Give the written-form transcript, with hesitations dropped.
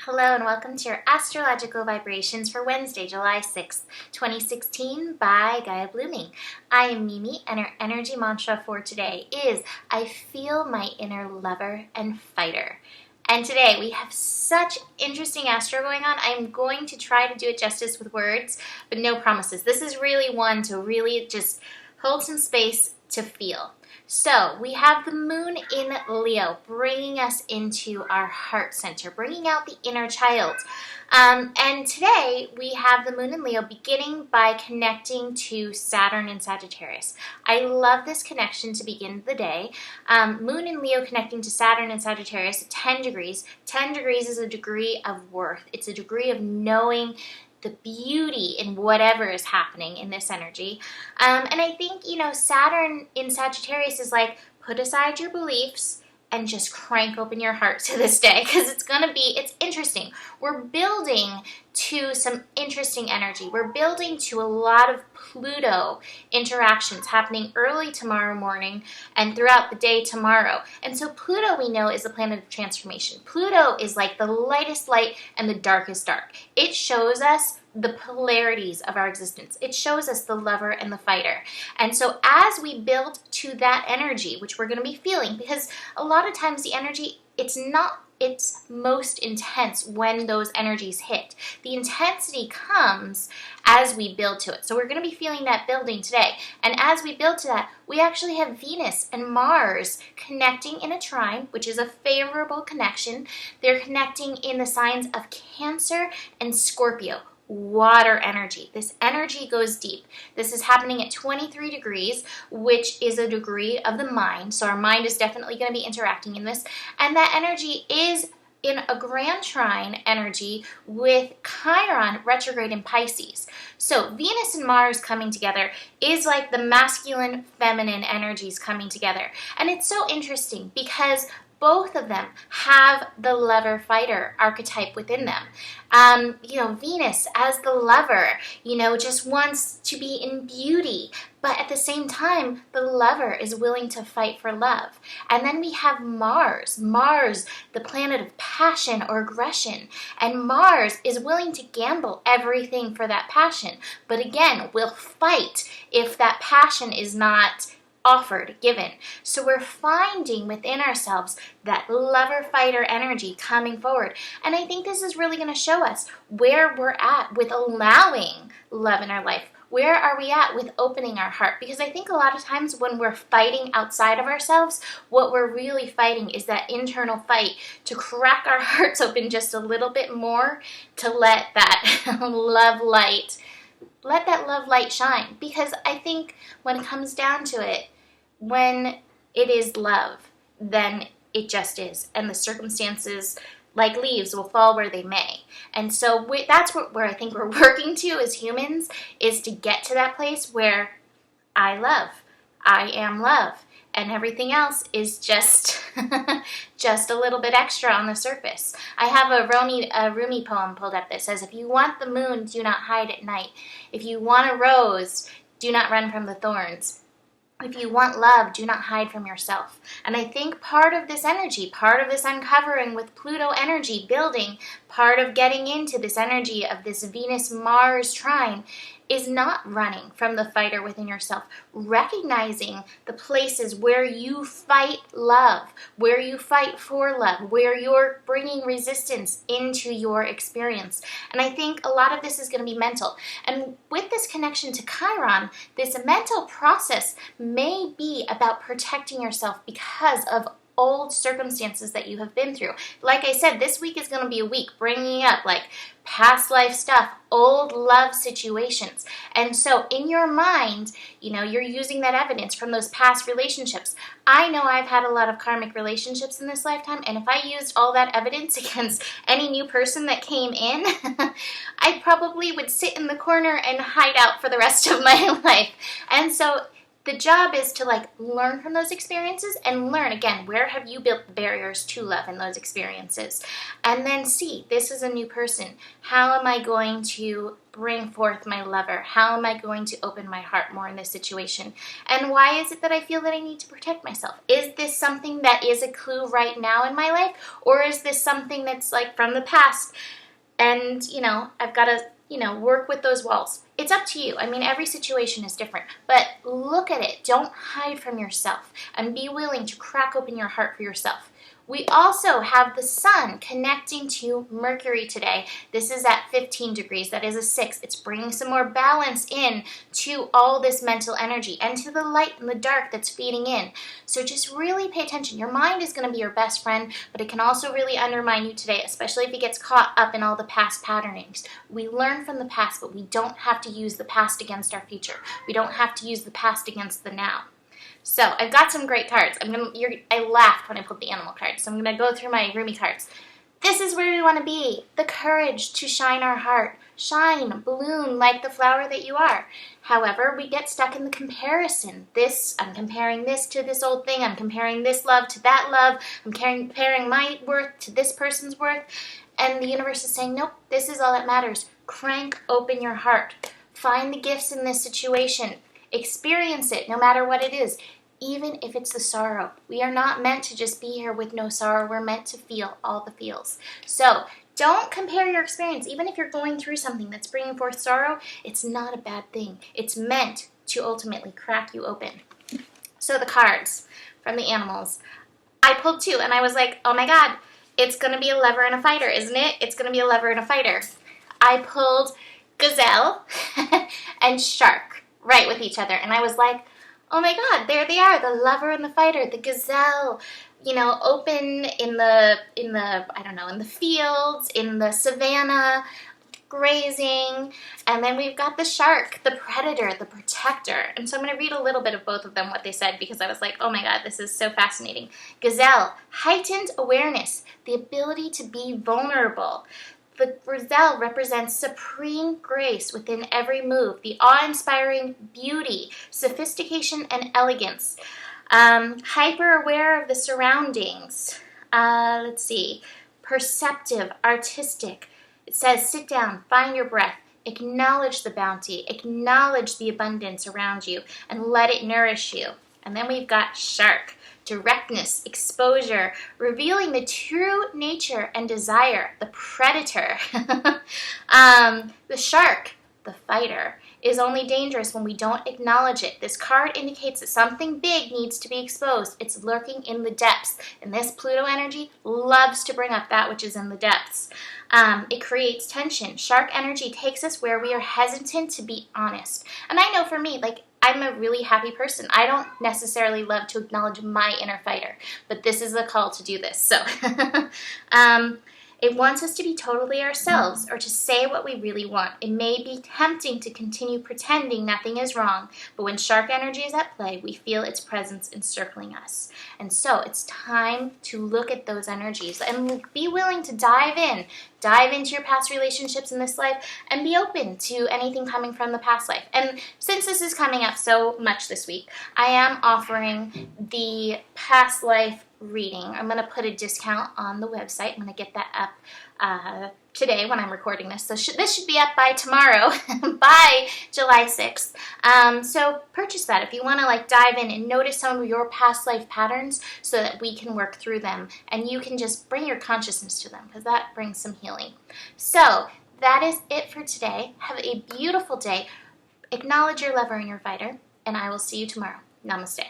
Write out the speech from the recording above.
Hello and welcome to your astrological vibrations for Wednesday, July 6th, 2016 by Gaia Blooming. I am Mimi and our energy mantra for today is I feel my inner lover and fighter. And today we have such interesting astro going on. I'm going to try to do it justice with words, but no promises. This is really one to really just hold some space to feel. So we have the moon in Leo bringing us into our heart center, bringing out the inner child. And today we have the moon in Leo beginning by connecting to Saturn in Sagittarius. I love this connection to begin the day. Moon in Leo connecting to Saturn in Sagittarius, 10 degrees. 10 degrees is a degree of worth. It's a degree of knowing the beauty in whatever is happening in this energy. And I think, Saturn in Sagittarius is like, put aside your beliefs and just crank open your heart to this day because it's interesting. We're building to some interesting energy. We're building to a lot of Pluto interactions happening early tomorrow morning and throughout the day tomorrow. And so Pluto, we know, is the planet of transformation. Pluto is like the lightest light and the darkest dark. It shows us the polarities of our existence. It shows us the lover and the fighter. And so as we build to that energy, which we're going to be feeling, because a lot of times the energy, it's most intense when those energies hit. The intensity comes as we build to it. So we're going to be feeling that building today. And as we build to that, we actually have Venus and Mars connecting in a trine, which is a favorable connection. They're connecting in the signs of Cancer and Scorpio. Water energy. This energy goes deep. This is happening at 23 degrees, which is a degree of the mind. So our mind is definitely going to be interacting in this. And that energy is in a grand trine energy with Chiron retrograde in Pisces. So Venus and Mars coming together is like the masculine, feminine energies coming together. And it's so interesting because both of them have the lover fighter archetype within them. Venus as the lover, just wants to be in beauty, but at the same time, the lover is willing to fight for love. And then we have Mars, the planet of passion or aggression. And Mars is willing to gamble everything for that passion, but again, will fight if that passion is not offered, given. So we're finding within ourselves that lover-fighter energy coming forward. And I think this is really going to show us where we're at with allowing love in our life. Where are we at with opening our heart? Because I think a lot of times when we're fighting outside of ourselves, what we're really fighting is that internal fight to crack our hearts open just a little bit more to let that love light shine. Because I think when it comes down to it, when it is love, then it just is. And the circumstances, like leaves, will fall where they may. And so that's where I think we're working to as humans, is to get to that place where I am love. And everything else is just a little bit extra on the surface. I have a Rumi poem pulled up that says, if you want the moon, do not hide at night. If you want a rose, do not run from the thorns. If you want love, do not hide from yourself. And I think part of this energy, part of this uncovering with Pluto energy building, part of getting into this energy of this Venus-Mars trine is not running from the fighter within yourself, recognizing the places where you fight love, where you fight for love, where you're bringing resistance into your experience. And I think a lot of this is going to be mental. And with this connection to Chiron, this mental process may be about protecting yourself because of old circumstances that you have been through. Like I said, this week is going to be a week bringing up like past life stuff, old love situations. And so in your mind, you're using that evidence from those past relationships. I know I've had a lot of karmic relationships in this lifetime, and if I used all that evidence against any new person that came in, I probably would sit in the corner and hide out for the rest of my life. And so The job is to like learn from those experiences and learn, again, where have you built the barriers to love in those experiences? And then see, this is a new person. How am I going to bring forth my lover? How am I going to open my heart more in this situation? And why is it that I feel that I need to protect myself? Is this something that is a clue right now in my life? Or is this something that's like from the past? And, I've got to, work with those walls. It's up to you. I mean, every situation is different, but look at it. Don't hide from yourself and be willing to crack open your heart for yourself. We also have the sun connecting to Mercury today. This is at 15 degrees. That is a 6. It's bringing some more balance in to all this mental energy and to the light and the dark that's feeding in. So just really pay attention. Your mind is going to be your best friend, but it can also really undermine you today, especially if it gets caught up in all the past patternings. We learn from the past, but we don't have to use the past against our future. We don't have to use the past against the now. So I've got some great cards. I laughed when I pulled the animal card, so I'm going to go through my roomy cards. This is where we want to be. The courage to shine our heart. Shine, bloom like the flower that you are. However, we get stuck in the comparison. I'm comparing this to this old thing. I'm comparing this love to that love. I'm comparing my worth to this person's worth. And the universe is saying, nope, this is all that matters. Crank open your heart. Find the gifts in this situation. Experience it, no matter what it is, even if it's the sorrow. We are not meant to just be here with no sorrow. We're meant to feel all the feels. So don't compare your experience. Even if you're going through something that's bringing forth sorrow, it's not a bad thing. It's meant to ultimately crack you open. So the cards from the animals. I pulled 2, and I was like, oh my God, it's going to be a lover and a fighter, isn't it? It's going to be a lover and a fighter. I pulled gazelle and shark right with each other. And I was like, oh my God, there they are, the lover and the fighter, the gazelle, open in the fields, in the savannah, grazing. And then we've got the shark, the predator, the protector. And so I'm going to read a little bit of both of them, what they said, because I was like, oh my God, this is so fascinating. Gazelle, heightened awareness, the ability to be vulnerable. The gazelle represents supreme grace within every move, the awe-inspiring beauty, sophistication, and elegance. Hyper-aware of the surroundings. Perceptive, artistic. It says, sit down, find your breath, acknowledge the bounty, acknowledge the abundance around you, and let it nourish you. And then we've got shark. Directness, exposure, revealing the true nature and desire, the predator. The shark, the fighter, is only dangerous when we don't acknowledge it. This card indicates that something big needs to be exposed. It's lurking in the depths. And this Pluto energy loves to bring up that which is in the depths. It creates tension. Shark energy takes us where we are hesitant to be honest. And I know for me, I'm a really happy person. I don't necessarily love to acknowledge my inner fighter, but this is the call to do this. So it wants us to be totally ourselves or to say what we really want. It may be tempting to continue pretending nothing is wrong, but when shark energy is at play, we feel its presence encircling us. And so it's time to look at those energies and be willing to dive into your past relationships in this life and be open to anything coming from the past life. And since this is coming up so much this week, I am offering the past life reading. I'm going to put a discount on the website. I'm going to get that up today when I'm recording this. So this should be up by tomorrow, by July 6th. So purchase that if you want to dive in and notice some of your past life patterns so that we can work through them and you can just bring your consciousness to them because that brings some healing. So that is it for today. Have a beautiful day. Acknowledge your lover and your fighter, and I will see you tomorrow. Namaste.